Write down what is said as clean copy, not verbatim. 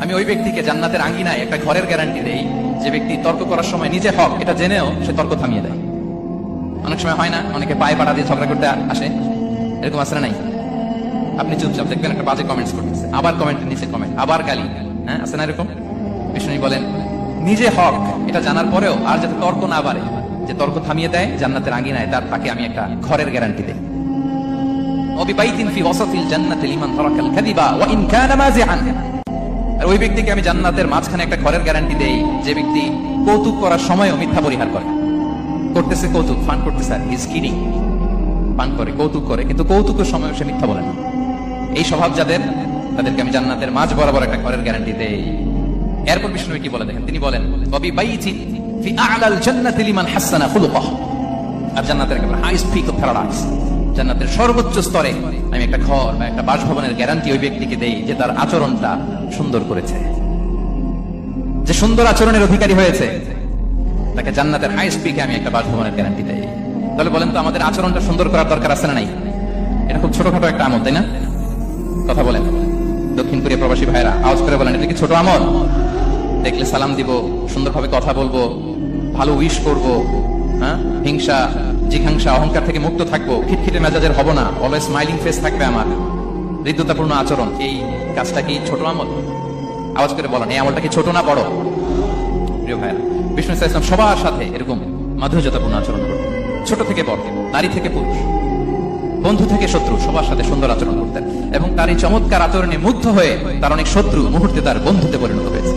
আমি ওই ব্যক্তিকে জান্নাতের আঙ্গিনায় একটা ঘরের গ্যারান্টি দেই যে ব্যক্তি তর্ক করার সময় নিজে হক এটা জেনেও সে তর্ক থামিয়ে দেয়। অনেক সময় হয় না, অনেকে পায়ে পাড়া দিয়ে ঝগড়া করতে আসে, এরকম আসলে নাই? আপনি চুপচাপ দেখবেন একটা বাজে কমেন্টস করতেছে, আবার কমেন্টের নিচে কমেন্ট, আবার গালি, হ্যাঁ আছে না এরকম? বিষ্ণু বলেন নিজে হক এটা জানার পরেও আর যাতে তর্ক না বাড়ে, যে তর্ক থামিয়ে দেয় জান্নাতের আঙ্গিনায়, তাকে আমি একটা ঘরের গ্যারান্টি দেই। আর ওই ব্যক্তিকে আমি জান্নাতের মাঝখানে একটা ঘরের গ্যারান্টি দেই যে ব্যক্তি কৌতুক করার সময়ও মিথ্যা পরিহার করে। করতেছে কৌতুক, ফান করতেছে, আর ইজ কিডিং, পান করে, কৌতুক করে, কিন্তু কৌতুকের সময় সে মিথ্যা বলে না। এই স্বভাব যাদের, তাদেরকে আমি জান্নাতের মাঝ বরাবর একটা ঘরের গ্যারান্টি দেই। এরপর বিষ্ণু কি বলে দেখেন, তিনি বলেন আর জান্নাতের হাইস্ট পিক অফ প্যারাডাইস, জান্নাতের সর্বোচ্চ স্তরে আমি একটা ঘর বা একটা বাসভবনের গ্যারান্টি ওই ব্যক্তিকে দেই যে তার আচরণটা সুন্দর করেছে, যে সুন্দর আচরণের অধিকারী হয়েছে, তাকে জান্নাতের হাইস্ট পিকে আমি একটা বাসভবনের গ্যারান্টি দেই। তাহলে বলেন তো আমাদের আচরণটা সুন্দর করার দরকার আছে না নাই? এটা খুব ছোটখাটো একটা আমল, তাই না? কথা বলেন দক্ষিণ কোরিয়া প্রবাসী ভাইরা, আওয়াজ করে বলেন এটা কি ছোট আমল? দেখলে সালাম দিব, সুন্দরভাবে কথা বলবো, ভালো উইশ করবো, হ্যাঁ, হিংসা জিঘাংসা অহংকার থেকে মুক্ত থাকবো, খিটখিটে মেজাজের হবো না, অলওয়েজ স্মাইলিং ফেস থাকবে আমার, হৃদ্যতাপূর্ণ আচরণ। এই কাজটা কি ছোট আমল? আওয়াজ করে বলেন এই আমলটা কি ছোট না বড়? প্রিয় ভাইরা, বিষ্ণু ইসলাম সবার সাথে এরকম মাধুর্যতাপূর্ণ আচরণ করতেন, ছোট থেকে বড়, নারী থেকে পুরুষ, বন্ধু থেকে শত্রু, সবার সাথে সুন্দর আচরণ করতেন। এবং তার এই চমৎকার আচরণে মুগ্ধ হয়ে তার অনেক শত্রু মুহূর্তে তার বন্ধুতে পরিণত হয়েছে।